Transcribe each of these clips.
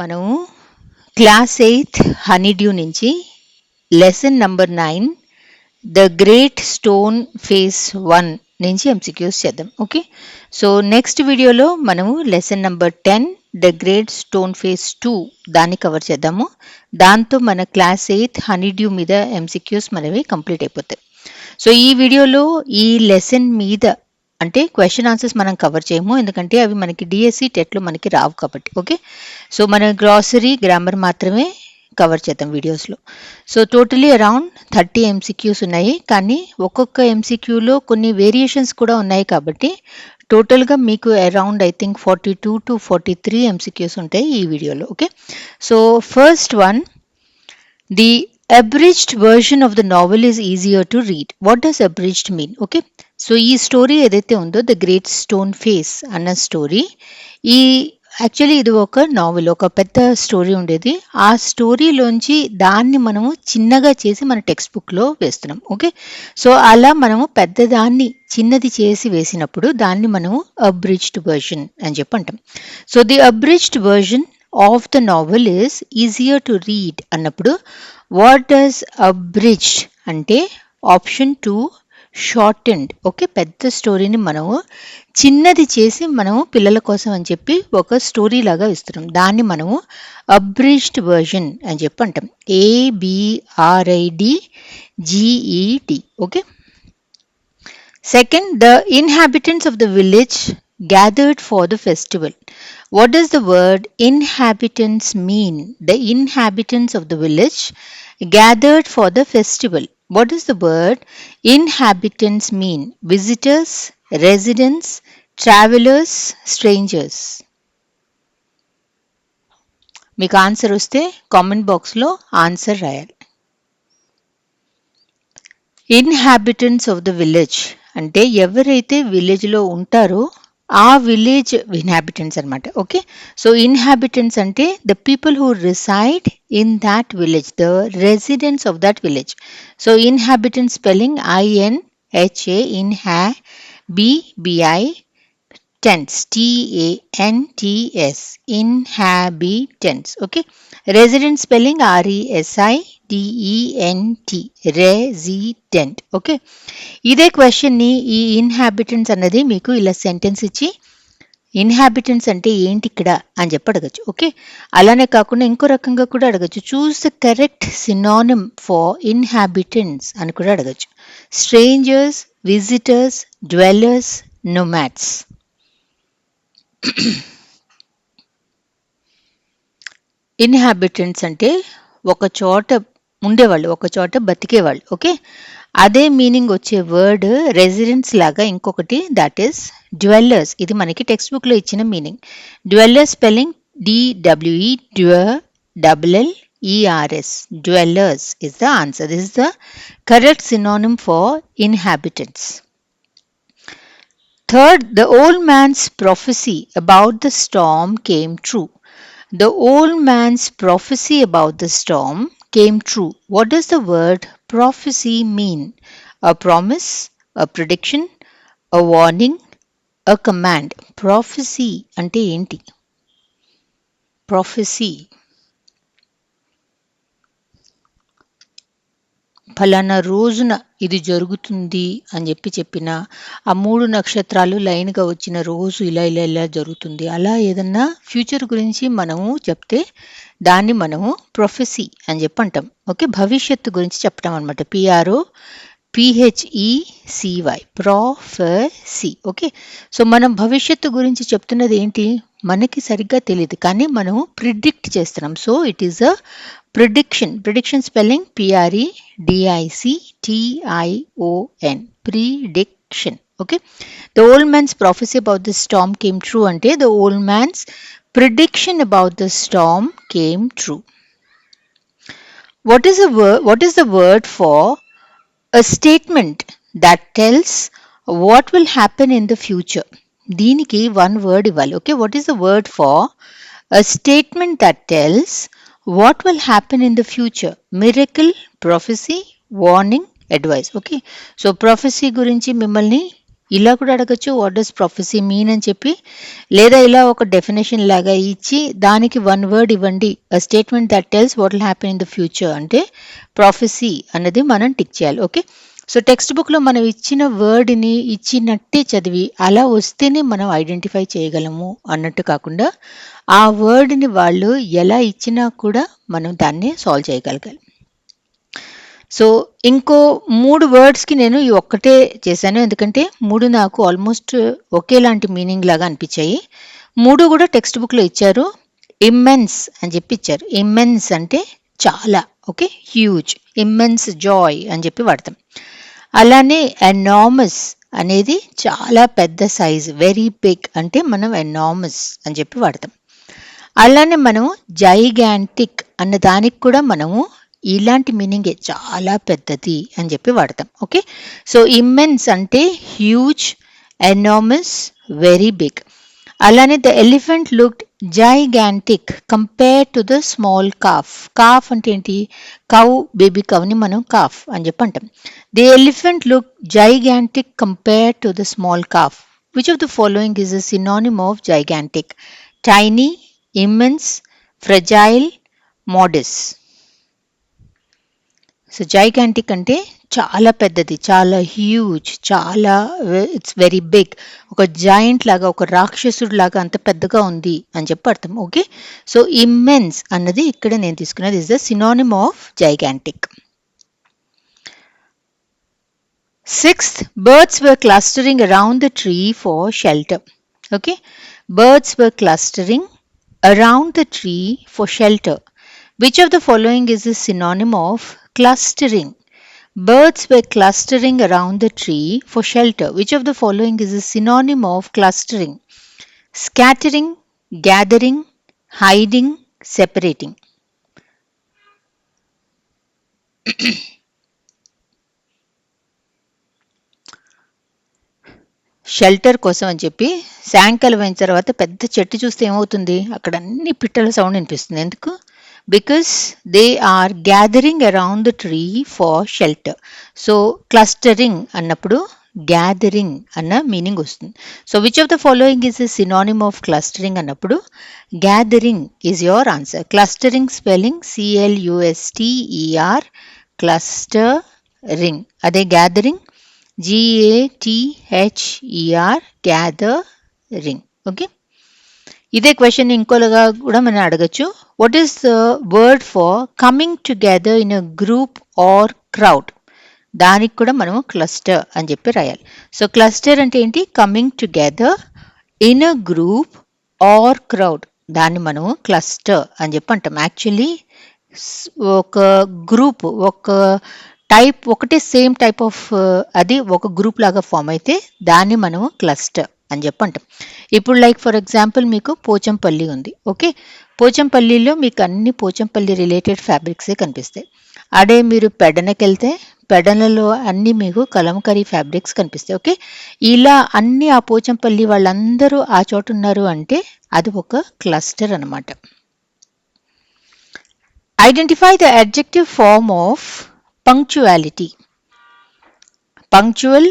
మనము class 8 honeydew నుంచి lesson number 9 the great stone face 1 నుంచి ఎంసీక్యూస్ చేద్దాం. ఓకే, సో నెక్స్ట్ వీడియోలో మనము lesson number 10 the great stone face 2 దాన్ని కవర్ చేద్దాము. దాంతో మన క్లాస్ 8 హనీడ్యూ మీద ఎంసీక్యూస్ మనవి కంప్లీట్ అయిపోతాయి. సో ఈ వీడియోలో ఈ లెసన్ మీద అంటే క్వశ్చన్ ఆన్సర్స్ మనం కవర్ చేయము, ఎందుకంటే అవి మనకి డిఎస్సి టెట్లో మనకి రావు కాబట్టి. ఓకే, సో మన గ్రాసరీ గ్రామర్ మాత్రమే కవర్ చేద్దాం వీడియోస్లో. సో టోటలీ అరౌండ్ 30 ఎంసీక్యూస్ ఉన్నాయి, కానీ ఒక్కొక్క ఎంసీక్యూలో కొన్ని వేరియేషన్స్ కూడా ఉన్నాయి కాబట్టి టోటల్గా మీకు around I think 42 to 43 MCQs ఉంటాయి ఈ వీడియోలో. Okay, so first one, the abridged version of the novel is easier to read. What does abridged mean? Okay, so ఈ స్టోరీ ఏదైతే ఉందో ద గ్రేట్ స్టోన్ ఫేస్ అన్న స్టోరీ, ఈ actually ఇది ఒక నావెల్, ఒక పెద్ద స్టోరీ ఉండేది. ఆ స్టోరీలోంచి దాన్ని మనము చిన్నగా చేసి మన టెక్స్ట్ బుక్లో వేస్తున్నాం. ఓకే, సో అలా మనము పెద్దదాన్ని చిన్నది చేసి వేసినప్పుడు దాన్ని మనము అబ్రిడ్జ్డ్ వర్షన్ అని చెప్పి అంటాం. So the abridged version of the novel is easier to read అన్నప్పుడు వాట్ డస్ అబ్రిడ్జ్డ్ అంటే ఆప్షన్ 2 షార్టెండ్. ఓకే, పెద్ద స్టోరీని మనము చిన్నది చేసి మనము పిల్లల కోసం అని చెప్పి ఒక స్టోరీ లాగా ఇస్తున్నాం, దాన్ని మనము అబ్రిడ్జ్డ్ వర్షన్ అని చెప్పి అంటాం. ABRIDGED. Okay, second, the inhabitants of the village gathered for the festival. What does the word inhabitants mean? The inhabitants of the village gathered for the festival. What does the word inhabitants mean? Visitors, residents, travelers, strangers. మీకు answer వస్తే comment బాక్స్లో answer రాయాలి. Inhabitants of the village అంటే ఎవరైతే విలేజ్లో ఉంటారో ఆ village inhabitants అనమాట. ఓకే, సో ఇన్హాబిటెంట్స్ అంటే the people who reside in that village, the residents of that village. So inhabitants spelling INHA, BBI టెన్స్, TANTS, inhabitants. Okay, resident spelling RESIDENT, resident. Okay, ఇదే క్వశ్చన్ని ఈ ఇన్హాబిటెంట్స్ అన్నది మీకు ఇలా sentence ఇచ్చి ఇన్హాబిటెంట్స్ అంటే ఏంటి ఇక్కడ అని చెప్పి అడగచ్చు. ఓకే, అలానే కాకుండా ఇంకో రకంగా కూడా అడగచ్చు, చూస్ the correct synonym for inhabitants అని కూడా అడగచ్చు. Strangers, visitors, dwellers, nomads. Inhabitants అంటే ఒక చోట ఉండేవాళ్ళు, ఒక చోట బతికేవాళ్ళు. ఓకే, అదే మీనింగ్ వచ్చే వర్డ్ రెసిడెంట్స్ లాగా ఇంకొకటి, దట్ ఈస్ డ్వెల్లర్స్. ఇది మనకి టెక్స్ట్ బుక్లో ఇచ్చిన meaning. Dwellers spelling DWELLERS. Dwellers is the answer. This is the correct synonym for inhabitants. Third, the old man's prophecy about the storm came true. The old man's prophecy about the storm came true. What does the word prophecy mean? A promise, a prediction, a warning, a command. Prophecy ante enti? Prophecy ఫలానా రోజున ఇది జరుగుతుంది అని చెప్పిన ఆ 3 నక్షత్రాలు లైన్గా వచ్చిన రోజు ఇలా ఇలా ఇలా జరుగుతుంది, అలా ఏదన్నా ఫ్యూచర్ గురించి మనము చెప్తే దాన్ని మనము ప్రొఫెసీ అని చెప్పి అంటాం. ఓకే, భవిష్యత్తు గురించి చెప్పడం అనమాట. PROPHECY, ప్రొఫెసీ. ఓకే, సో మనం భవిష్యత్తు గురించి చెప్తున్నది ఏంటి మనకి సరిగ్గా తెలియదు, కానీ మనము ప్రిడిక్ట్ చేస్తున్నాం. So it is a prediction. Prediction spelling PREDICTION, prediction. Okay, the old man's prophecy about the storm came true అంటే the old man's prediction about the storm came true. What is the word for a statement that tells what will happen in the future? దీనికి one word ఇవ్వాలి. Okay, what is the word for a statement that tells what will happen in the future? Miracle, prophecy, warning, advice. Okay, so ప్రొఫెసీ గురించి మిమ్మల్ని ఇలా కూడా అడగచ్చు what does ప్రొఫెసీ mean అని చెప్పి, లేదా ఇలా ఒక డెఫినేషన్ లాగా ఇచ్చి దానికి వన్ వర్డ్ ఇవ్వండి, statement that tells what will happen in the future అంటే ప్రొఫెసీ అన్నది మనం టిక్ చేయాలి. ఓకే, సో టెక్స్ట్ బుక్లో మనం ఇచ్చిన వర్డ్ని ఇచ్చినట్టే చదివి అలా వస్తేనే మనం ఐడెంటిఫై చేయగలము అన్నట్టు కాకుండా ఆ వర్డ్ని వాళ్ళు ఎలా ఇచ్చినా కూడా మనం దాన్ని సాల్వ్ చేయగలగాలి. సో ఇంకో 3 వర్డ్స్కి నేను ఈ ఒక్కటే చేశాను, ఎందుకంటే 3 నాకు ఆల్మోస్ట్ ఒకేలాంటి మీనింగ్ లాగా అనిపించాయి. 3 కూడా టెక్స్ట్ బుక్లో ఇచ్చారు. ఇమ్మెన్స్ అని చెప్పి ఇచ్చారు. ఇమ్మెన్స్ అంటే చాలా, ఓకే, హ్యూజ్, ఇమ్మెన్స్ జాయ్ అని చెప్పి వాడతాం. అలానే ఎనామస్ అనేది చాలా పెద్ద సైజ్, వెరీ బిగ్ అంటే మనం ఎనామస్ అని చెప్పి వాడతాం. అలానే మనం జైగాంటిక్ అన్న దానికి కూడా మనము ఇలాంటి మీనింగే, చాలా పెద్దది అని చెప్పి వాడతాం. ఓకే, సో ఇమ్మెన్స్ అంటే హ్యూజ్, ఎనామస్, వెరీ బిగ్. అలానే the elephant looked gigantic compare to the small calf. Calf అంటే ఏంటి? కౌ, బేబీ కౌని మనం కాఫ్ అని చెప్పి అంటాం. The elephant look gigantic compare to the small calf. Which of the following is a synonym of gigantic? Tiny, immense, fragile, modest. So gigantic అంటే చాలా పెద్దది, చాలా హ్యూజ్, చాలా ఇట్స్ వెరీ బిగ్, ఒక జాయింట్ లాగా, ఒక రాక్షసుడు లాగా అంత పెద్దగా ఉంది అని చెప్పి అర్థం. ఓకే, సో ఇమ్మెన్స్ అన్నది ఇక్కడ నేను తీసుకున్నది is the synonym of gigantic. 6th, birds were clustering around the tree for shelter. Okay, birds were clustering around the tree for shelter. Which of the following is a synonym of clustering? Birds were clustering around the tree for shelter. Which of the following is a synonym of clustering? Scattering, gathering, hiding, separating. Shelter కోసం అని చెప్పి సాయంకాలం అయిన తర్వాత పెద్ద చెట్టు చూస్తే ఏమవుతుంది? అక్కడ అన్ని పిట్టల సౌండ్ వినిపిస్తుంది. ఎందుకు? Because they are gathering around the tree for shelter. So clustering అన్నప్పుడు గ్యాదరింగ్ అన్న మీనింగ్ వస్తుంది. So which of the following is a synonym of clustering అన్నప్పుడు gathering is your answer. Clustering spelling CLUSTER, clustering. అదే gathering GATHER, gathering. Okay, ఇదే question ఇంకోలాగా కూడా మనం అడగచ్చు. What is the word for coming together in a group or crowd? దానికి కూడా మనము క్లస్టర్ అని చెప్పి రాయాలి. సో క్లస్టర్ అంటే ఏంటి? Coming together in a group or crowd, దాన్ని మనము క్లస్టర్ అని చెప్పి అంటాం. యాక్చువల్లీ ఒక గ్రూప్, ఒక టైప్, ఒకటే సేమ్ టైప్ ఆఫ్ అది ఒక గ్రూప్ లాగా ఫామ్ అయితే దాన్ని మనము క్లస్టర్ అని చెప్పి అంటాం. ఇప్పుడు లైక్ ఫర్ ఎగ్జాంపుల్ మీకు పోచంపల్లి ఉంది. ఓకే, పోచంపల్లిలో మీకు అన్ని పోచంపల్లి రిలేటెడ్ ఫ్యాబ్రిక్సే కనిపిస్తాయి. అదే మీరు పెడనకి వెళ్తే పెడనలో అన్ని మీకు కలంకరీ ఫ్యాబ్రిక్స్ కనిపిస్తాయి. ఓకే, ఇలా అన్ని ఆ పోచంపల్లి వాళ్ళందరూ ఆ చోట ఉన్నారు అంటే అది ఒక క్లస్టర్ అన్నమాట. Identify the adjective form of punctuality. Punctual,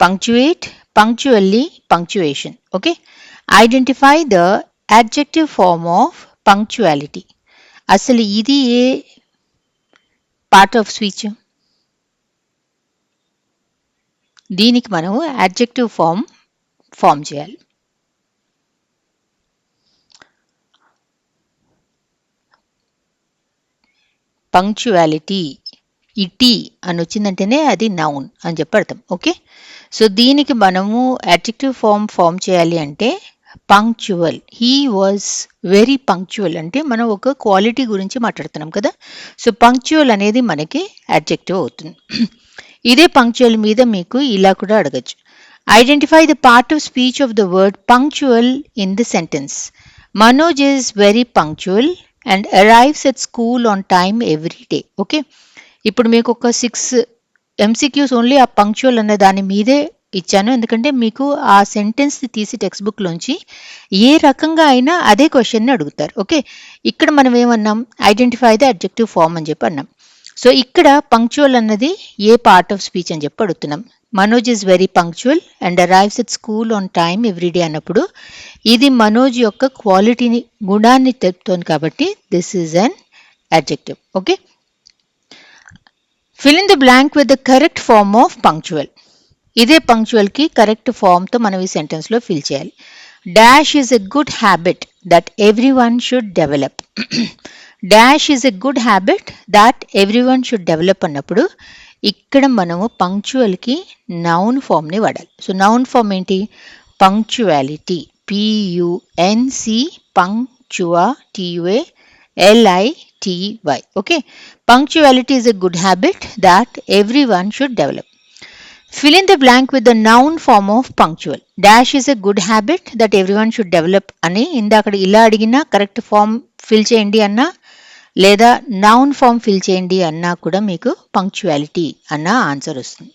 punctuate, punctually, punctuation. Okay, identify the adjective form of punctuality. అసలు ఇది ఏ పార్ట్ ఆఫ్ స్పీచ్? దీనికి మనము అడ్జెక్టివ్ ఫామ్ చేయాలి. పంక్చువాలిటీ, ఇటీ అని వచ్చిందంటేనే అది నౌన్ అని చెప్పి అర్థం. ఓకే, సో దీనికి మనము అడ్జెక్టివ్ ఫామ్ చేయాలి అంటే punctual. He was very punctual అంటే మనం ఒక క్వాలిటీ గురించి మాట్లాడుతున్నాం కదా. సో పంక్చువల్ అనేది మనకి అడ్జెక్టివ్ అవుతుంది. ఇదే పంక్చువల్ మీద మీకు ఇలా కూడా అడగచ్చు. Identify the part of speech of the word punctual in the sentence. Manoj is very punctual and arrives at school on time every day. Okay, ఇప్పుడు మీకు ఒక 6 MCQs ఓన్లీ ఆ పంక్చువల్ అనే దాని మీదే ఇచ్చాను, ఎందుకంటే మీకు ఆ సెంటెన్స్ని తీసి టెక్స్ట్ బుక్లోంచి ఏ రకంగా అయినా అదే క్వశ్చన్ని అడుగుతారు. ఓకే, ఇక్కడ మనం ఏమన్నాం? ఐడెంటిఫై ద అడ్జెక్టివ్ ఫామ్ అని చెప్పి అన్నాం. సో ఇక్కడ పంక్చువల్ అన్నది ఏ పార్ట్ ఆఫ్ స్పీచ్ అని చెప్పి అడుగుతున్నాం. Manoj is very punctual and arrives at school on time everyday అన్నప్పుడు ఇది మనోజ్ యొక్క క్వాలిటీని గుణాన్ని తెలుపుతోంది కాబట్టి this is an adjective. Okay. Fill in the blank with the correct form of punctual. ఇదే punctual కి కరెక్ట్ ఫామ్ తో మనం ఈ సెంటెన్స్ లో ఫిల్ చేయాలి. Dash is a good habit that every one should develop. Dash is a good habit that every one should develop అన్నప్పుడు ఇక్కడ మనము పంక్చువల్ కి నౌన్ ఫామ్ ని వాడాలి. సో నౌన్ ఫామ్ ఏంటి? Punctuality, PUNC, పంక్చువా, TUA, LITY. Okay. Punctuality is a good habit that everyone should develop. Fill in the blank with the noun form of punctual. Dash is a good habit that everyone should develop అని ఇందాక ఇలా అడిగినా correct form fill చేయండి అన్నా లేదా noun form fill చేయండి అన్నా కూడా మీకు పంక్చువాలిటీ అన్న ఆన్సర్ వస్తుంది.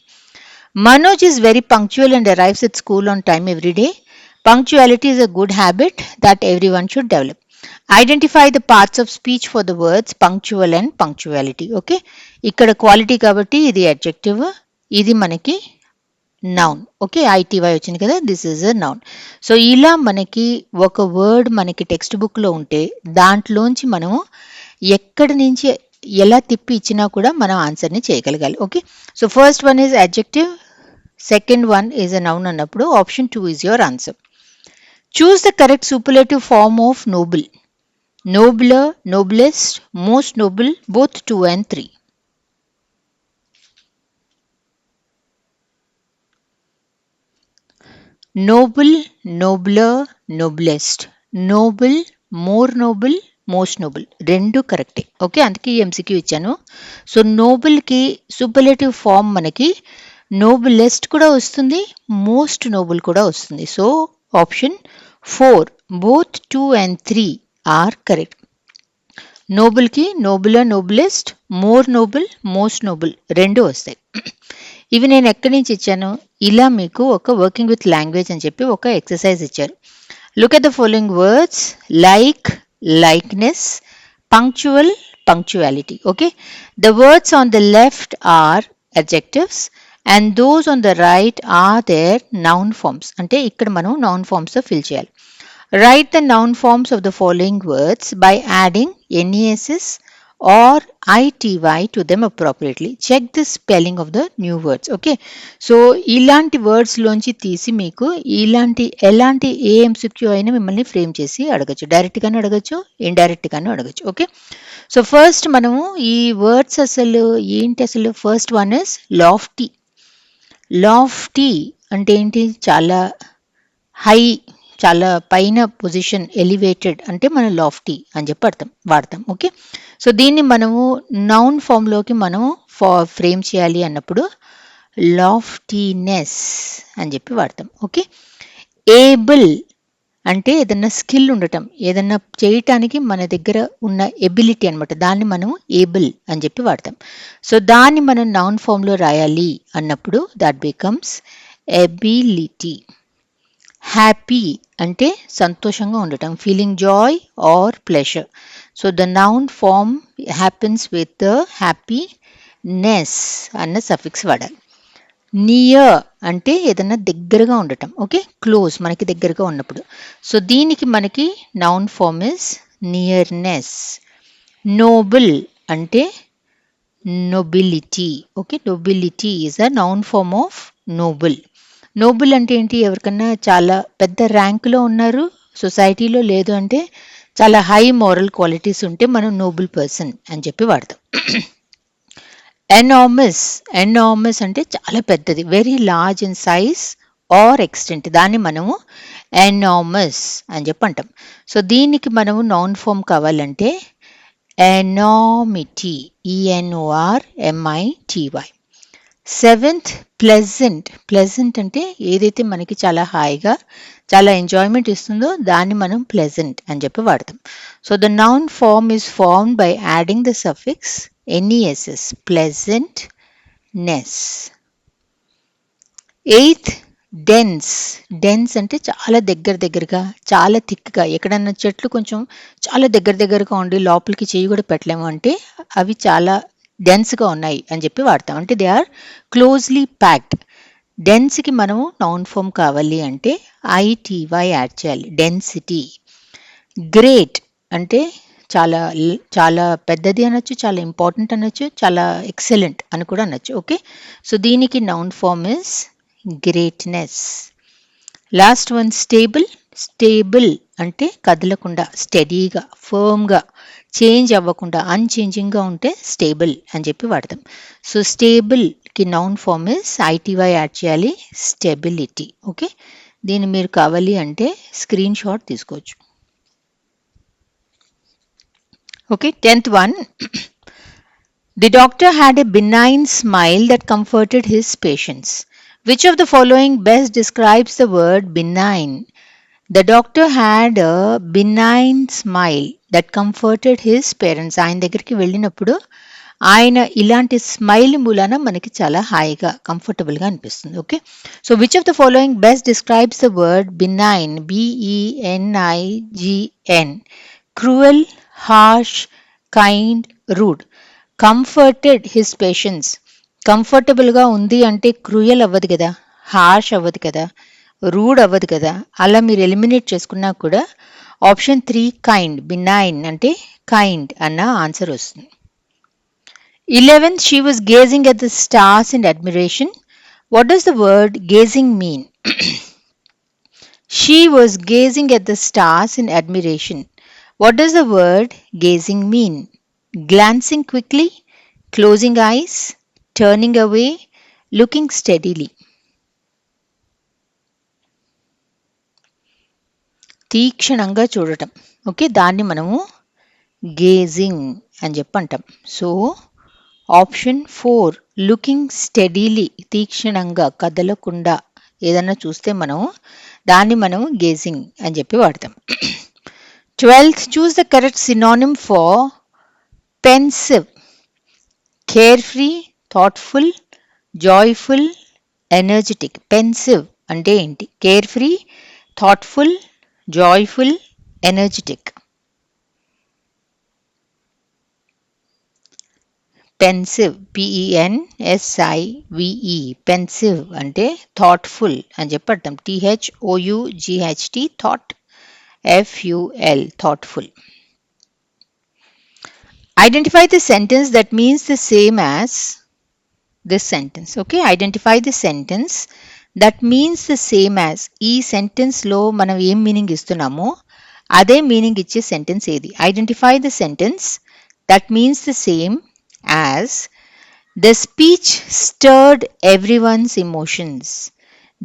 Manoj is very punctual and arrives at school on time every day. Punctuality is a good habit that everyone should develop. Identify the parts of speech for the words punctual and punctuality. Okay. ఇక్కడ quality కాబట్టి ఇది adjective, ఇది మనకి noun. Okay, ITY వచ్చింది కదా, this is a noun. So ఇలా మనకి ఒక వర్డ్ మనకి టెక్స్ట్ బుక్లో ఉంటే దాంట్లోంచి మనము ఎక్కడి నుంచి ఎలా తిప్పి ఇచ్చినా కూడా మనం ఆన్సర్ని చేయగలగాలి. Okay, so first one is adjective, second one is a noun అన్నప్పుడు option 2 is your answer. Choose the correct superlative form of noble. Nobler, noblest, most noble, both 2 and 3. Noble, nobler, noblest. Noble, more noble, most noble రెండు కరెక్టే. Okay, అందుకే MCQ ఇచ్చాను. So నోబుల్కి superlative form మనకి నోబులెస్ట్ కూడా వస్తుంది, most noble కూడా వస్తుంది. So option 4, both 2 and 3 are correct. నోబుల్కి nobler, noblest, more noble, most noble రెండు వస్తాయి. ఇవి నేను ఎక్కడి నుంచి ఇచ్చాను? ఇలా మీకు ఒక వర్కింగ్ విత్ లాంగ్వేజ్ అని చెప్పి ఒక ఎక్సర్సైజ్ ఇచ్చారు. Look at the following words: like, likeness, punctual, punctuality. Okay, the words on the left are adjectives and those on the right are their noun forms. అంటే ఇక్కడ మనం noun forms తో fill చేయాలి. Write the noun forms of the following words by adding NESs or ITY to them appropriately. Check the spelling of the new words. Okay, so ఇలాంటి words లోంచి తీసి మీకు ఎలాంటి MCQ అయినా మిమ్మల్ని ఫ్రేమ్ చేసి అడగచ్చు. డైరెక్ట్ గానే అడగచ్చు, ఇండైరెక్ట్ గానే అడగచ్చు. ఓకే, సో ఫస్ట్ మనము ఈ వర్డ్స్ అసలు ఏంటి? అసలు first one is lofty. Lofty అంటే ఏంటి? చాలా హై, చాలా పైన పొజిషన్, ఎలివేటెడ్ అంటే మనం లాఫ్టీ అని చెప్పి వాడతాం. ఓకే, సో దీన్ని మనము నౌన్ ఫామ్లోకి మనము ఫ్రేమ్ చేయాలి అన్నప్పుడు లాఫ్టీనెస్ అని చెప్పి వాడతాం. ఓకే, ఏబుల్ అంటే ఏదన్నా స్కిల్ ఉండటం, ఏదన్నా చేయటానికి మన దగ్గర ఉన్న ఎబిలిటీ అనమాట, దాన్ని మనం ఏబుల్ అని చెప్పి వాడతాం. సో దాన్ని మనం నౌన్ ఫామ్లో రాయాలి అన్నప్పుడు దట్ బికమ్స్ ఎబిలిటీ. హ్యాపీ అంటే సంతోషంగా ఉండటం, feeling joy or pleasure. So the noun form happens with the happiness అన్న సఫిక్స్ వాడాలి. నియర్ అంటే ఏదన్నా దగ్గరగా ఉండటం. ఓకే, క్లోజ్, మనకి దగ్గరగా ఉన్నప్పుడు. సో దీనికి మనకి noun form is nearness. Noble అంటే nobility. Okay, nobility is a noun form of noble. Noble అంటే ఏంటి? ఎవరికన్నా చాలా పెద్ద ర్యాంకులో ఉన్నారు సొసైటీలో, లేదు అంటే చాలా హై మోరల్ క్వాలిటీస్ ఉంటే మనం నోబుల్ పర్సన్ అని చెప్పి వాడతాం. ఎనామస్, ఎనామస్ అంటే చాలా పెద్దది, very large in size are extent, దాన్ని మనము ఎనామస్ అని చెప్పి అంటాం. సో దీనికి మనము నౌన్ ఫామ్ కావాలంటే ఎనామిటీ, ENORMITY. Seventh pleasant. ప్లెజెంట్ అంటే ఏదైతే మనకి చాలా హాయిగా, చాలా ఎంజాయ్మెంట్ ఇస్తుందో దాన్ని మనం ప్లెజెంట్ అని చెప్పి వాడతాం. So the noun form is formed by adding the suffix NESS, pleasantness. Eighth dense. Dense అంటే చాలా దగ్గరగా, చాలా థిక్గా, ఎక్కడన్నా చెట్లు కొంచెం చాలా దగ్గరగా ఉండి లోపలికి చేయి కూడా పెట్టలేము అంటే అవి చాలా డెన్స్గా ఉన్నాయి అని చెప్పి వాడతాం. అంటే దే ఆర్ క్లోజ్లీ ప్యాక్డ్. డెన్స్కి మనము నౌన్ ఫామ్ కావాలి అంటే ఐటీవై యాడ్ చేయాలి, డెన్సిటీ. గ్రేట్ అంటే చాలా చాలా పెద్దది అనొచ్చు, చాలా ఇంపార్టెంట్ అనొచ్చు, చాలా ఎక్సలెంట్ అని కూడా అనొచ్చు. ఓకే, సో దీనికి noun form is greatness. Last one stable. Stable అంటే కదలకుండా, స్టడీగా, ఫర్మ్గా, చేంజ్ అవ్వకుండా, అన్చేంజింగ్గా ఉంటే స్టేబుల్ అని చెప్పి వాడతాం. సో స్టేబుల్కి noun form is I T Y add చేయాలి, స్టెబిలిటీ. ఓకే, దీన్ని మీరు కావాలి అంటే స్క్రీన్ షాట్ తీసుకోవచ్చు. Okay, 10th one. The doctor had a benign smile that comforted his patients. Which of the following best describes the word benign? The doctor had a benign smile that comforted his parents. ఆయన దగ్గరికి వెళ్ళినప్పుడు ఆయన ఇలాంటి smile మూలాన మనకి చాలా హాయిగా, కంఫర్టబుల్గా అనిపిస్తుంది. Okay, so which of the following best describes the word benign? BENIGN. Cruel, harsh, kind, rude. Comforted his patients. కంఫర్టబుల్గా ఉంది అంటే క్రూయల్ అవ్వదు కదా, హార్ష్ అవ్వదు కదా, రూడ్ అవ్వదు కదా. అలా మీరు ఎలిమినేట్ చేసుకున్నా కూడా ఆప్షన్ 3 కైండ్, బినైన్ అంటే కైండ్ అన్న ఆన్సర్ వస్తుంది. 11th, she was gazing at the stars in admiration. What does the word gazing mean? She was gazing at the stars in admiration. What does the word gazing mean? Glancing quickly, closing eyes, turning away, looking steadily. తీక్షణంగా చూడటం. Okay, దాన్ని మనము gauging అని చెప్పి అంటాం. So option 4 looking steadily, తీక్షణంగా కదలకుండా ఏదన్నా చూస్తే దాన్ని మనం గేజింగ్ అని చెప్పి వాడతాం. 12th, choose the correct synonym for pensive. Carefree, thoughtful, joyful, energetic. Pensive అంటే ఏంటి? Carefree, thoughtful, joyful, energetic. Pensive, PENSIVE, pensive అంటే థాట్ఫుల్ అని చెప్పి అర్థం. THOUGHT, thought, FUL, thoughtful. Identify the sentence that means the same as this sentence. Okay, identify the sentence that means the same as. ఈ sentence లో మనం ఏం meaning ఇస్తున్నామో అదే meaning ఇచ్చే సెంటెన్స్ ఏది? Identify the sentence that means the same as. The speech stirred everyone's emotions.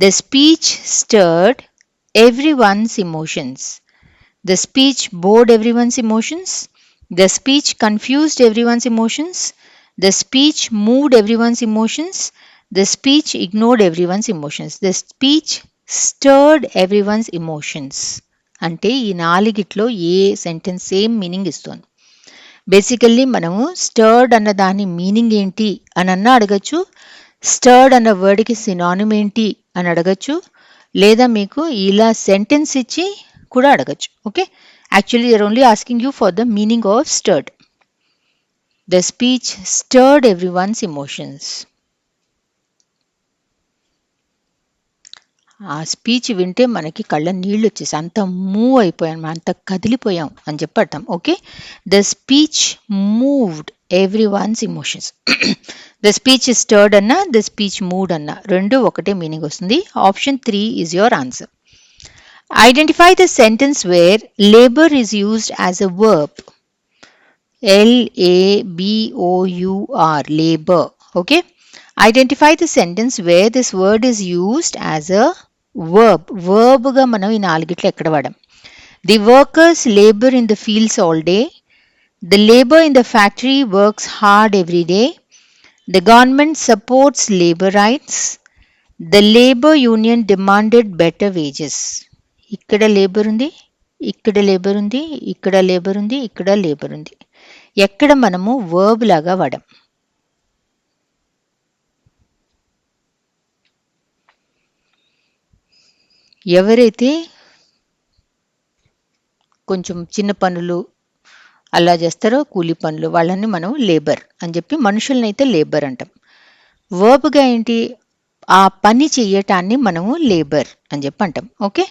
The speech stirred everyone's emotions. The speech bored everyone's emotions. The speech confused everyone's emotions. The speech moved everyone's emotions. The speech ignored everyone's emotions. The speech stirred everyone's emotions. అంటే ఈ నాలుగిట్లో ఏ sentence same meaning ఇస్తుంది? Basically మనము స్టర్డ్ అన్న దాని meaning ఏంటి అని అడగచ్చు, స్టర్డ్ అన్న వర్డ్కి సినానిమ్ ఏంటి అని అడగచ్చు, లేదా మీకు ఇలా సెంటెన్స్ ఇచ్చి కూడా అడగచ్చు. Okay, actually they are only asking you for the meaning of stirred. The speech stirred everyone's emotions. ఆ స్పీచ్ వింటే మనకి కళ్ళ నీళ్ళు వచ్చేసి అంత మూవ్ అయిపోయాం, అంత కదిలిపోయాం అని చెప్పటం. Okay, the speech moved everyone's emotions. The speech stirred అన్నా, ద స్పీచ్ మూవ్డ్ అన్నా రెండు ఒకటే మీనింగ్ వస్తుంది. Option 3 is your answer. Identify the sentence where labor is used as a verb. LABOUR, labor. Okay. Identify the sentence where this word is used as a verb. Verb ga మనం ఈ నాలుగిట్లో ఎక్కడ వాడాం? The workers labor in the fields all day. The labor in the factory works hard every day. The government supports labor rights. The labor union demanded better wages. ఇక్కడ labour ఉంది, ఇక్కడ labour ఉంది, ఇక్కడ labour ఉంది, ఇక్కడ labour ఉంది. ఎక్కడ మనము వర్బ్ లాగా వాడాం? ఎవరైతే కొంచెం చిన్న పనులు అలా చేస్తారో, కూలి పనులు, వాళ్ళని మనం లేబర్ అని చెప్పి, మనుషుల్ని అయితే లేబర్ అంటాం. వర్బ్గా ఏంటి? ఆ పని చేయటాన్ని మనము లేబర్ అని చెప్పి అంటాం. ఓకే,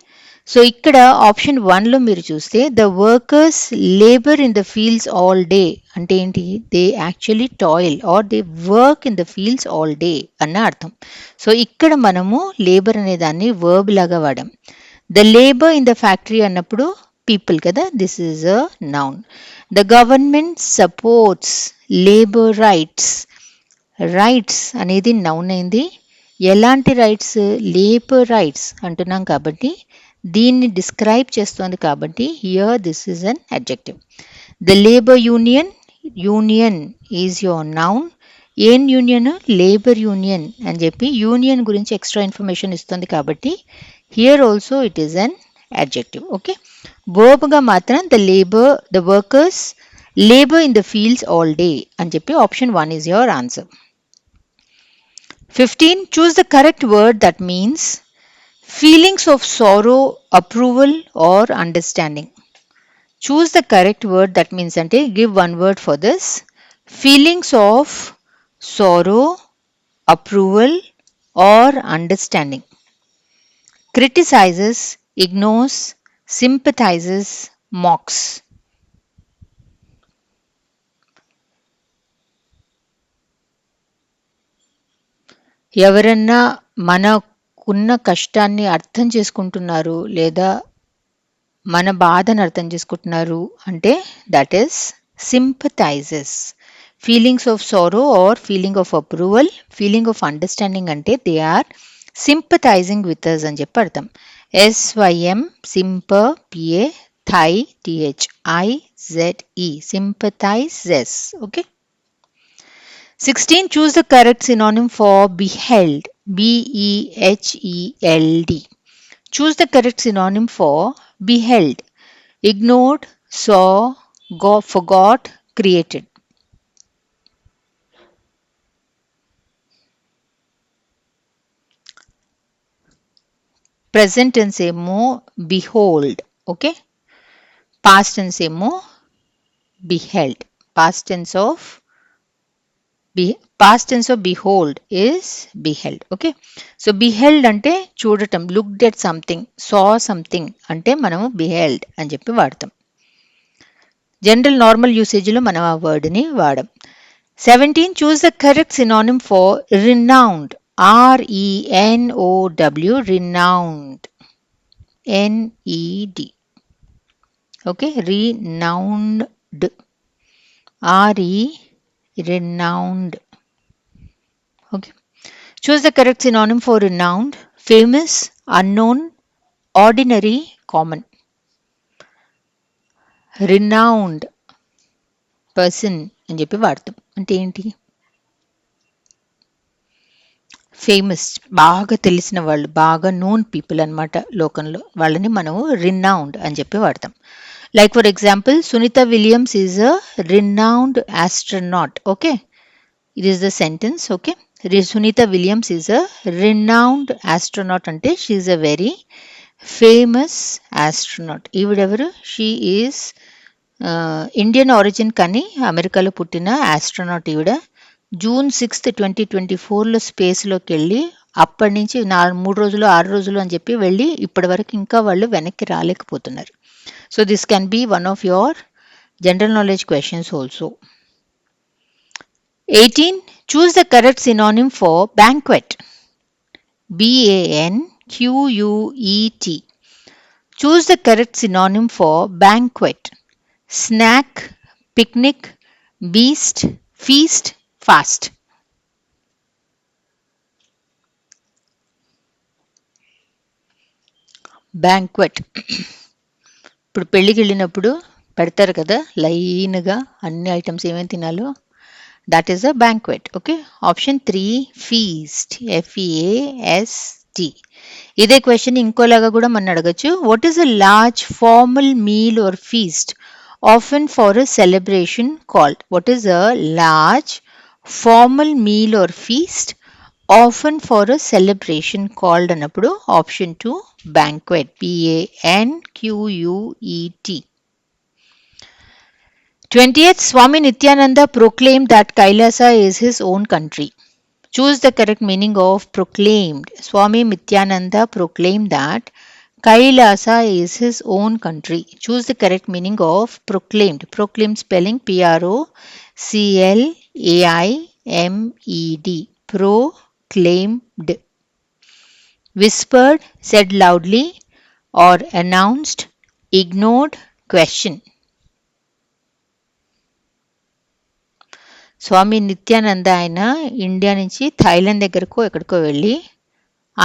సో ఇక్కడ ఆప్షన్ 1లో మీరు చూస్తే the workers labour in the fields all day అంటే ఏంటి, they actually toil or they work in the fields all day అన్న అర్థం. సో ఇక్కడ మనము లేబర్ అనే దాన్ని వర్బ్ లాగా వాడాం. The labour in the factory అన్నప్పుడు పీపుల్ కదా, this is a noun. The government supports labour rights, rights అనేది నౌన్ అయింది. ఎలాంటి రైట్స్, లేబర్ రైట్స్ అంటున్నాం కాబట్టి దీన్ని డిస్క్రైబ్ చేస్తుంది కాబట్టి here this is an adjective. The labour union, union is your noun. ఏం యూనియన్, లేబర్ యూనియన్ అని చెప్పి యూనియన్ గురించి ఎక్స్ట్రా ఇన్ఫర్మేషన్ ఇస్తుంది కాబట్టి here also it is an adjective. Okay, వర్బ్గా మాత్రం the workers labour in the fields all day అని చెప్పి option 1 is your answer. 15. Choose the correct word that means feelings of sorrow, approval or understanding. Choose the correct word that means ante give one word for this. Feelings of sorrow, approval or understanding. Criticizes, ignores, sympathizes, mocks. ఎవరన్నా మనకున్న కష్టాన్ని అర్థం చేసుకుంటున్నారు లేదా మన బాధను అర్థం చేసుకుంటున్నారు అంటే that is sympathizes. Feelings of sorrow or feeling of approval, feeling of understanding అంటే they are sympathizing with us అని చెప్పి అర్థం. SYM sympa PA thy THIZE sympathizes. Okay. 16. Choose the correct synonym for beheld. BEHELD. Choose the correct synonym for beheld. Ignored, saw, forgot, created. Present tense ఏమో behold. Okay. Past tense ఏమో beheld. Past tense of behold is beheld. Okay, so beheld అంటే చూడటం, looked at something, saw something అంటే మనము beheld అని చెప్పి వాడతాం. General normal యూసేజ్లో మనం ఆ వర్డ్ని వాడం. 17. Choose the correct synonym for renowned. RENOW, renowned. NED. Okay, renowned. Renowned. Okay. Choose the correct synonym for renowned. Famous, unknown, ordinary, common. Renowned person అని చెప్పి వాడతాం. అంటే ఏంటి, ఫేమస్, బాగా తెలిసిన వాళ్ళు, బాగా నోన్ పీపుల్ అనమాట లోకంలో, వాళ్ళని మనము రినౌండ్ అని చెప్పి వాడతాం. Like for example Sunita Williams is a renowned astronaut. Okay, it is the sentence. Okay, Sunita Williams is a renowned astronaut ante she is a very famous astronaut. ఈవిడెవరు, she is Indian origin కానీ అమెరికాలో పుట్టిన astronaut. ఈవిడ June 6th, 2024లో స్పేస్లోకి వెళ్ళి అప్పటి నుంచి 3 రోజులు 6 రోజులు అని చెప్పి వెళ్ళి ఇప్పటి వరకు ఇంకా వాళ్ళు వెనక్కి రాలేకపోతున్నారు. So this can be one of your general knowledge questions also. 18. Choose the correct synonym for banquet. BANQUET. Choose the correct synonym for banquet. Snack, picnic, beast, feast, fast. Banquet. ఇప్పుడు పెళ్ళికి వెళ్ళినప్పుడు పెడతారు కదా లైన్గా అన్ని ఐటమ్స్ ఏమేమి తినాలో, that is a banquet. Okay, option 3 feast, FEAST. ఇదే క్వశ్చన్ ఇంకోలాగా కూడా మనం అడగచ్చు. What is a large formal meal or feast often for a celebration called? What is a large formal meal or feast often for a celebration called అన్నప్పుడు option 2 banquet, BANQUET. 20th, Swami Nityananda proclaimed that Kailasa is his own country. Choose the correct meaning of proclaimed. Swami Nityananda proclaimed that Kailasa is his own country. Choose the correct meaning of proclaimed. Proclaimed spelling Proclaimed. Proclaimed. Whispered, said loudly, or announced, ignored, question. స్వామి నిత్యానంద ఆయన India నుంచి Thailand దగ్గరకో ఎక్కడికో వెళ్ళి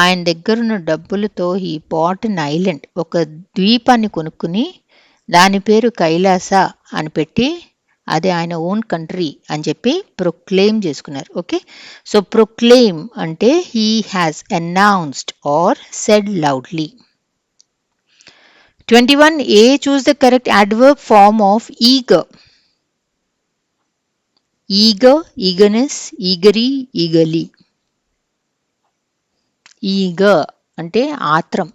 ఆయన దగ్గరున్న డబ్బులతో ఈ bat an island ఒక ద్వీపాన్ని కొనుక్కుని దాని పేరు కైలాస అని పెట్టి అది ఆయన ఓన్ కంట్రీ అని చెప్పి ప్రొక్లెయిమ్ చేసుకున్నారు. ఓకే, సో ప్రొక్లెయిమ్ అంటే he has announced or said loudly. 21A, choose the correct adverb form of eager. Eager, eagerness, eagery, eagerly. Eager అంటే ఆత్రం.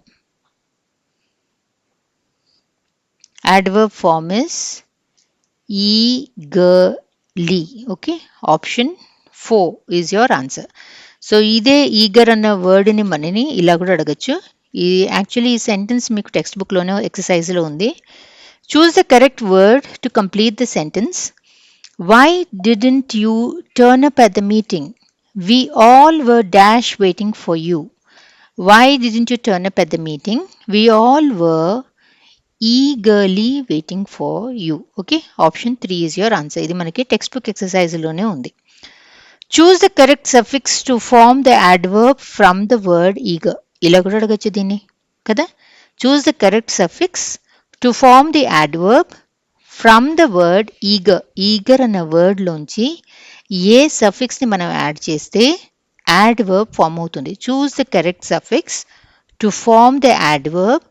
Adverb form is eagerly. Okay, option 4 is your answer. So ఇదే eager అన్న వర్డ్ని మనని ఇలా కూడా అడగచ్చు. ఈ actually ఈ sentence మీకు టెక్స్ట్ బుక్లోనే ఎక్సర్సైజ్లో ఉంది. చూస్ the correct word to complete the sentence. Why didn't you turn up at the meeting? We all were dash waiting for you. Why didn't you turn up at the meeting? We all were eagerly waiting for you. Okay, option 3 is your answer. ఇది మనకి text book ఎక్సర్సైజ్లోనే ఉంది. Choose the correct suffix to form the adverb from the word eager. ఇలా కూడా అడగచ్చు దీన్ని కదా. Choose the correct suffix to form the adverb from the word eager. Eager అన్న వర్డ్లోంచి ఏ సఫిక్స్ని మనం యాడ్ చేస్తే యాడ్వర్బ్ ఫామ్ అవుతుంది. Choose the correct suffix to form the adverb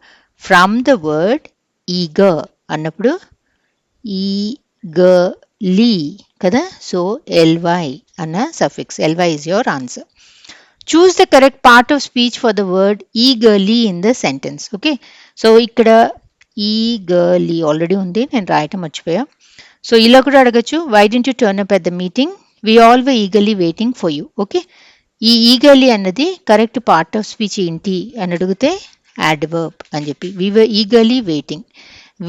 from the word eager అన్నప్పుడు ఈగర్లీ కదా. సో ఎల్వై అన్న suffix, LY is your answer. Choose the correct part of speech for the word eagerly in the sentence. Okay, so ఇక్కడ eagerly already ఉంది, నేను రాయటం మర్చిపోయా. So ఇలా కూడా అడగచ్చు. Why didn't you turn up at the meeting? We all were eagerly waiting for you. Okay, ఈ eagerly అన్నది కరెక్ట్ పార్ట్ ఆఫ్ స్పీచ్ ఏంటి అని అడిగితే యాడ్వర్బ్ అని చెప్పి we were eagerly waiting.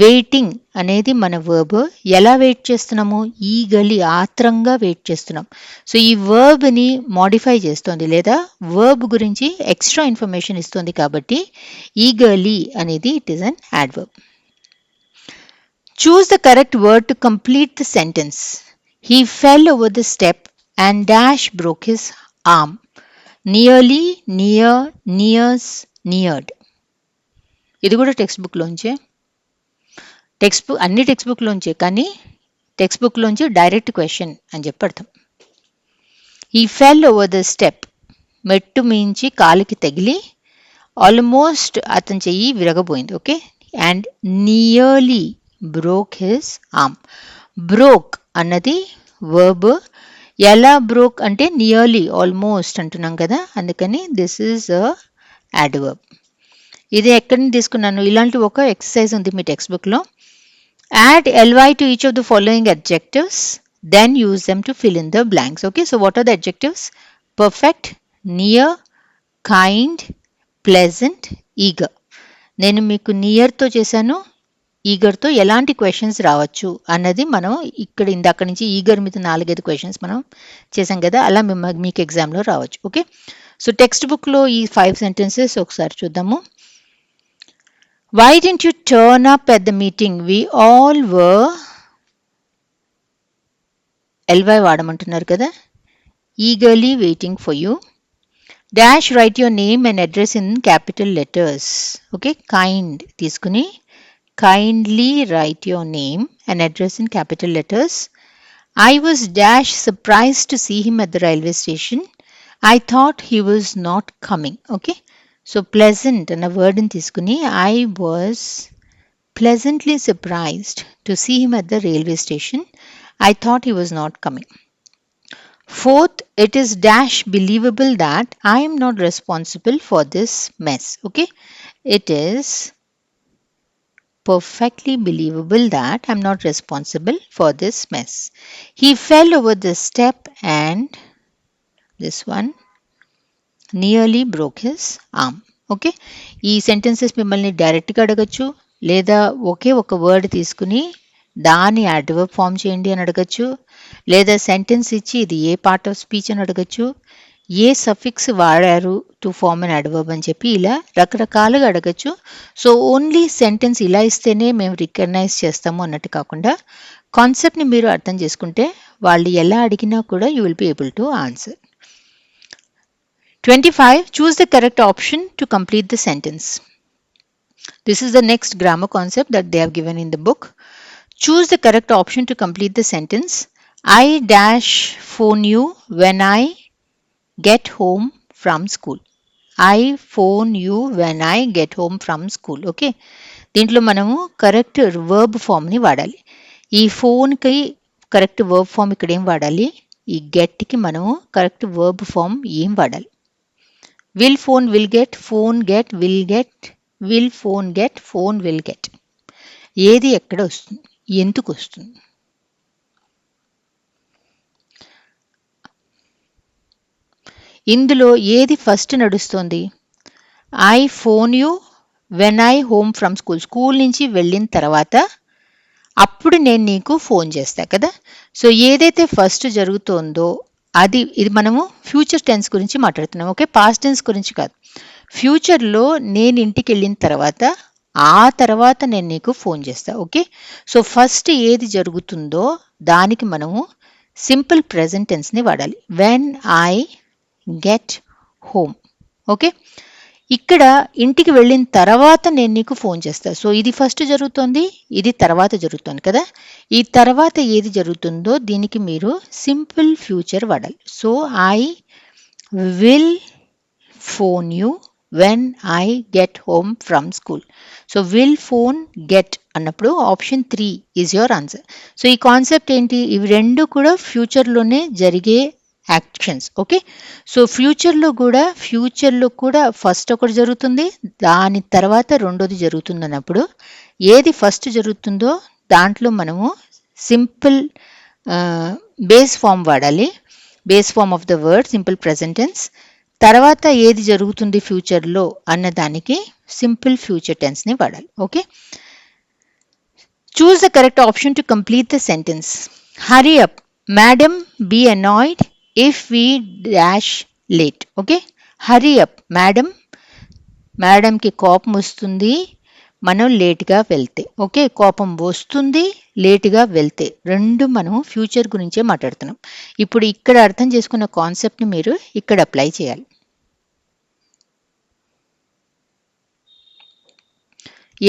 Waiting అనేది మన వర్బ్. ఎలా వెయిట్ చేస్తున్నాము? ఈగర్లీ, ఆత్రంగా వెయిట్ చేస్తున్నాం. సో ఈ వర్బ్ని మాడిఫై చేస్తుంది లేదా వర్బ్ గురించి ఎక్స్ట్రా ఇన్ఫర్మేషన్ ఇస్తుంది కాబట్టి ఈగర్లీ అనేది it is an adverb. Choose the correct word to complete the sentence. He fell over the step and dash broke his arm. Nearly, near, nears, neared. ఇది కూడా text బుక్లోంచే. అన్ని text బుక్లోంచే, కానీ text బుక్లోంచి direct question అని చెప్పి అర్థం. ఈ ఫెల్ over the step, మెట్టు మించి కాలికి తగిలి ఆల్మోస్ట్ అతని చెయ్యి విరగబోయింది. Okay, and nearly broke his arm. Broke అన్నది వర్బ్. ఎలా బ్రోక్ అంటే నియర్లీ, ఆల్మోస్ట్ అంటున్నాం కదా, అందుకని దిస్ ఈజ్ అ యాడ్వర్బ్. ఇది ఎక్కడి నుంచి తీసుకున్నాను? ఇలాంటి ఒక ఎక్సర్సైజ్ ఉంది మీ టెక్స్ట్ బుక్లో. Add ly to each of the following adjectives, then use them to fill in the blanks. Okay, so what are the adjectives? Perfect, near, kind, pleasant, eager. నేను మీకు నియర్తో చేశాను, ఈగర్తో ఎలాంటి క్వశ్చన్స్ రావచ్చు అన్నది మనం ఇక్కడ ఇందాక నుంచి ఈగర్ మీద 4-5 క్వశ్చన్స్ మనం చేసాం కదా, అలా మీకు ఎగ్జామ్లో రావచ్చు. ఓకే, సో టెక్స్ట్ బుక్లో ఈ 5 సెంటెన్సెస్ ఒకసారి చూద్దాము. Why didn't you turn up at the meeting? We all were, ly వాడమంటున్నారు కదా, eagerly waiting for you. Dash, write your name and address in capital letters. Okay, kind తీసుకుని kindly write your name and address in capital letters. I was dash surprised to see him at the railway station. I thought he was not coming. Okay, so pleasant అన్న వర్డ్ని తీసుకుని I was pleasantly surprised to see him at the railway station. I thought he was not coming. Fourth, it is dash believable that I am not responsible for this mess. Okay, it is perfectly believable that I am not responsible for this mess. He fell over the step and this one nearly broke his arm. Okay, ఈ sentences మిమ్మల్ని డైరెక్ట్గా అడగచ్చు, లేదా ఒకే ఒక word తీసుకుని దాని adverb form చేయండి అని అడగచ్చు, లేదా సెంటెన్స్ ఇచ్చి ఇది ఏ పార్ట్ ఆఫ్ స్పీచ్ అని అడగచ్చు, ఏ సఫిక్స్ వాడారు టు ఫామ్ అన్ అడ్వర్బ్ అని చెప్పి ఇలా రకరకాలుగా అడగచ్చు. సో ఓన్లీ సెంటెన్స్ ఇలా ఇస్తేనే మేము రికగ్నైజ్ చేస్తాము అన్నట్టు కాకుండా కాన్సెప్ట్ని మీరు అర్థం చేసుకుంటే వాళ్ళు ఎలా అడిగినా కూడా you will be able to answer. 25. Choose the correct option to complete the sentence. This is the next grammar concept that they have given in the book. Choose the correct option to complete the sentence. I dash phone you when I get home from school. I phone you when I get home from school. Okay. దీంట్లో మనము correct verb ఫామ్ని వాడాలి. ఈ ఫోన్కి correct verb form ఇక్కడ ఏం వాడాలి, ఈ గెట్కి మనము కరెక్ట్ వర్బ్ ఫామ్ ఏం వాడాలి. Will phone will get, phone get will get, will phone get phone will get. ఏది ఎక్కడ వస్తుంది, ఎందుకు వస్తుంది. ఇందులో ఏది ఫస్ట్ నడుస్తుంది, I phone you when I home from school. School నుంచి వెళ్ళిన తర్వాత అప్పుడు నేను నీకు ఫోన్ చేస్తా కదా. సో ఏదైతే ఫస్ట్ జరుగుతుందో ఇది మనము ఫ్యూచర్ టెన్స్ గురించి మాట్లాడుతున్నాం. ఓకే, పాస్ట్ టెన్స్ గురించి కాదు. ఫ్యూచర్లో నేను ఇంటికి వెళ్ళిన తర్వాత ఆ తర్వాత నేను నీకు ఫోన్ చేస్తా. ఓకే, సో ఫస్ట్ ఏది జరుగుతుందో దానికి మనము సింపుల్ ప్రెజెంట్ టెన్స్ని వాడాలి. When I get home. Okay, ఇక్కడ ఇంటికి వెళ్ళిన తర్వాత నేను నీకు ఫోన్ చేస్తా. సో ఇది ఫస్ట్ జరుగుతుంది, ఇది తర్వాత జరుగుతుంది కదా. ఈ తర్వాత ఏది జరుగుతుందో దీనికి మీరు సింపుల్ ఫ్యూచర్ వాడాలి. So I will phone you when I get home from school. So will phone get అన్నప్పుడు option 3 is your answer. So ఈ కాన్సెప్ట్ ఏంటి, ఇవి రెండు కూడా ఫ్యూచర్లోనే జరిగే యాక్షన్స్. ఓకే, సో ఫ్యూచర్లో కూడా ఫస్ట్ ఒకటి జరుగుతుంది, దాని తర్వాత రెండోది జరుగుతుంది అన్నప్పుడు ఏది ఫస్ట్ జరుగుతుందో దాంట్లో మనము సింపుల్ బేస్ ఫామ్ వాడాలి. Base form of the word simple present tense. తర్వాత ఏది జరుగుతుంది ఫ్యూచర్లో అన్నదానికి సింపుల్ ఫ్యూచర్ టెన్స్ని వాడాలి. Okay, choose the correct option to complete the sentence. Hurry up, madam be annoyed if we dash late. Okay, hurry up, మేడంకి కోపం వస్తుంది మనం లేట్గా వెళ్తే. ఓకే, కోపం వస్తుంది లేట్గా వెళ్తే, రెండు మనం ఫ్యూచర్ గురించే మాట్లాడుతున్నాం. ఇప్పుడు ఇక్కడ అర్థం చేసుకున్న కాన్సెప్ట్ని మీరు ఇక్కడ అప్లై చేయాలి.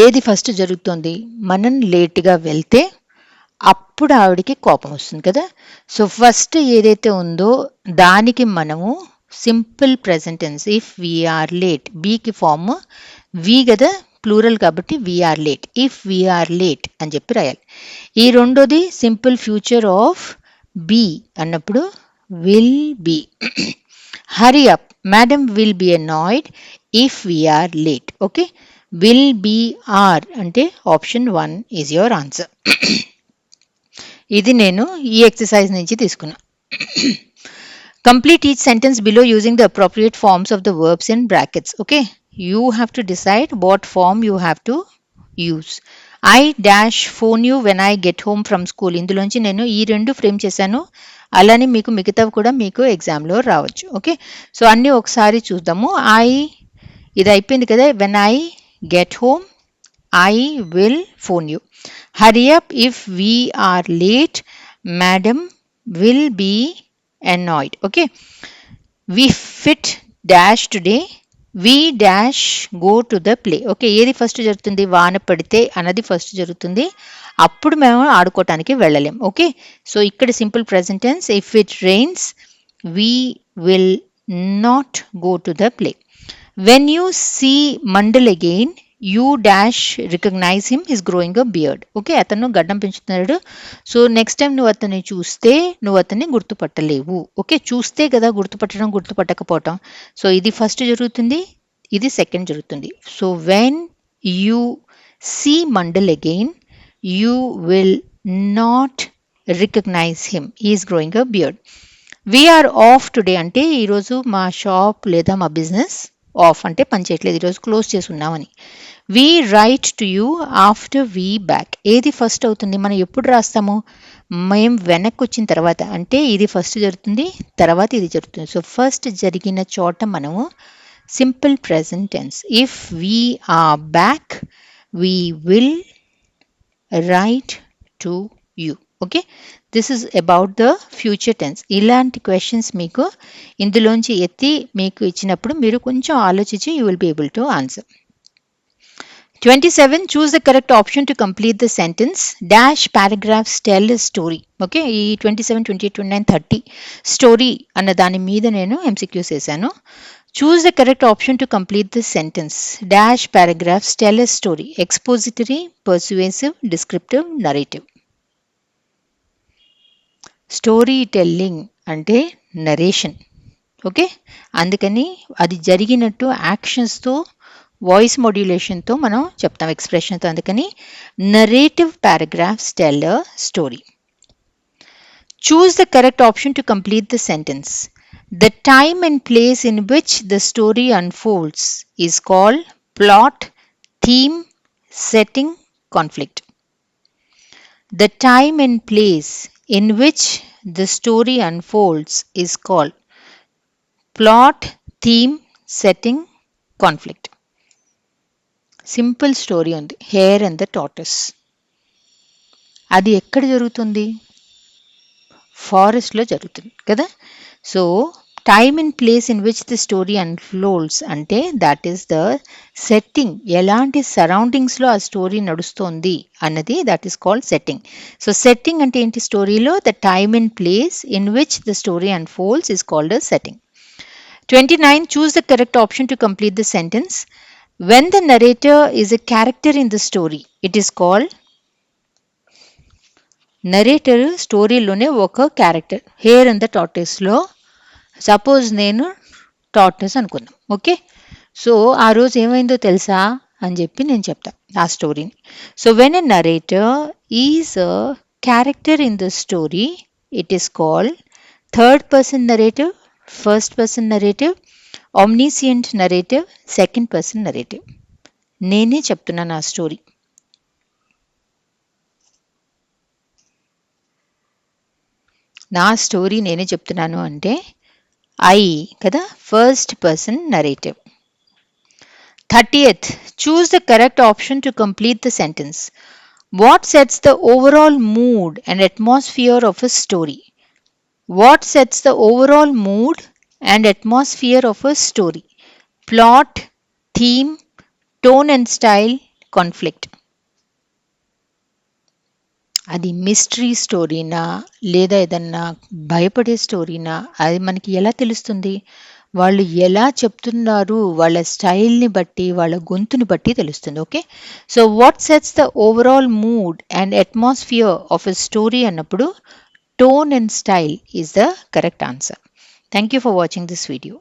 ఏది ఫస్ట్ జరుగుతుంది, మనం లేట్గా వెళ్తే అప్పుడు ఆవిడికి కోపం వస్తుంది కదా. సో ఫస్ట్ ఏదైతే ఉందో దానికి మనము simple present tense if we are late, బీకి ఫామ్ వి కదా, ప్లూరల్ కాబట్టి we are late, if we are late అని చెప్పి రాయాలి. ఈ రెండోది సింపుల్ ఫ్యూచర్ ఆఫ్ బీ అన్నప్పుడు will be. Hurry up, madam will be annoyed if we are late. Okay, will be are అంటే ఆప్షన్ 1 ఈజ్ యువర్ ఆన్సర్. ఇది నేను ఈ ఎక్సర్సైజ్ నుంచి తీసుకున్నా. Complete each sentence below using the appropriate forms of the verbs in brackets. Okay, you have to decide what form you have to use. I dash phone you when I get home from school. ఇందులోంచి నేను ఈ రెండు frame చేశాను, అలానే మీకు మిగతావి కూడా మీకు ఎగ్జామ్లో రావచ్చు. ఓకే, సో అన్నీ ఒకసారి చూద్దాము. ఇది అయిపోయింది కదా, when I get home I will phone you. Hurry up if we are late. Madam will be annoyed. Okay. We fit dash today. We dash go to the play. Okay. ఏది first జరుగుతుంది, వాన పడితే అన్నది first జరుగుతుంది, అప్పుడు మేము ఆడుకోవటానికి వెళ్ళలేం. ఓకే, సో ఇక్కడ simple present tense if it rains we will not go to the play. When you see Mandal again, you dash recognize him, is growing a beard. Okay, అతను గడ్డం పెంచుతున్నాడు. సో నెక్స్ట్ టైం నువ్వు అతన్ని చూస్తే నువ్వు అతన్ని గుర్తుపట్టలేవు. Okay, చూస్తే కదా గుర్తుపట్టడం, గుర్తుపట్టకపోవటం. సో ఇది ఫస్ట్ జరుగుతుంది, ఇది సెకండ్ జరుగుతుంది. So when you see Mandal again you will not recognize him, is growing a beard. We're off today అంటే ఈరోజు మా షాప్ లేదా మా బిజినెస్ ఆఫ్ అంటే పని చేయట్లేదు, ఈరోజు క్లోజ్ చేసి ఉన్నామని. We write to you after we back. ఏది ఫస్ట్ అవుతుంది, మనం ఎప్పుడు రాస్తాము, మేము వెనక్కి వచ్చిన తర్వాత, అంటే ఇది ఫస్ట్ జరుగుతుంది తర్వాత ఇది జరుగుతుంది. సో ఫస్ట్ జరిగిన చోట మనము simple present tense. If we are back we will write to you. Okay, this is about the future tense. ఇలాంటి క్వశ్చన్స్ మీకు ఇందులోంచి ఎత్తి మీకు ఇచ్చినప్పుడు మీరు కొంచెం ఆలోచించి you will be able to answer. 27, choose the correct option to complete the sentence. Dash paragraphs tell a story. Okay, ఈ 27, 28, 29, 30 స్టోరీ అన్న దాని మీద నేను ఎంసీక్యూస్ వేసాను. Choose the correct option to complete the sentence. Dash paragraphs tell a story. Expository, persuasive, descriptive, narrative. Story telling అంటే narration. Okay, అందుకని అది జరిగినట్టు యాక్షన్స్తో వాయిస్ మాడ్యులేషన్తో మనం చెప్తాం, ఎక్స్ప్రెషన్తో. అందుకని narrative paragraphs tell a story. Choose the correct option to complete the sentence. The time and place in which the story unfolds is called plot, theme, setting, conflict. The time and place in which the story unfolds is called plot, theme, setting, conflict. Simple story ఉంది, hair and the Tartus. అది ఎక్కడ జరుగుతుంది, ఫారెస్ట్లో జరుగుతుంది కదా. So time and place in which the story unfolds అంటే that is the setting, ఎలాంటి సరౌండింగ్స్లో ఆ స్టోరీ నడుస్తోంది అన్నది that is called setting. So setting అంటే ఏంటి, స్టోరీలో the time and place in which the story unfolds is called a setting. 29, choose the correct option to complete the sentence. When the narrator is a character in the story, it is called. Narrator స్టోరీలోనే ఒక character. Hare and the టార్టస్లో suppose నేను tortoise అనుకుందాం. Okay, so ఆ రోజు ఏమైందో తెలుసా అని చెప్పి నేను చెప్తా ఆ స్టోరీని. So when a narrator is a character in the story it is called third person narrative, first person narrative, omniscient narrative, second person narrative. నేనే చెప్తున్నాను ఆ స్టోరీ. నా స్టోరీ నేనే చెప్తున్నాను అంటే ఐ కదా, first person narrative. 30th, choose the correct option to complete the sentence. What sets the overall mood and atmosphere of a story? What sets the overall mood and atmosphere of a story? Plot, theme, tone and style, conflict. అది mystery స్టోరీనా లేదా ఏదన్నా భయపడే స్టోరీనా అది మనకి ఎలా తెలుస్తుంది, వాళ్ళు ఎలా చెప్తున్నారు వాళ్ళ స్టైల్ని బట్టి వాళ్ళ గొంతుని బట్టి తెలుస్తుంది. Okay, so what sets the overall mood and atmosphere of a story అన్నప్పుడు tone and style is the correct answer. Thank you for watching this video.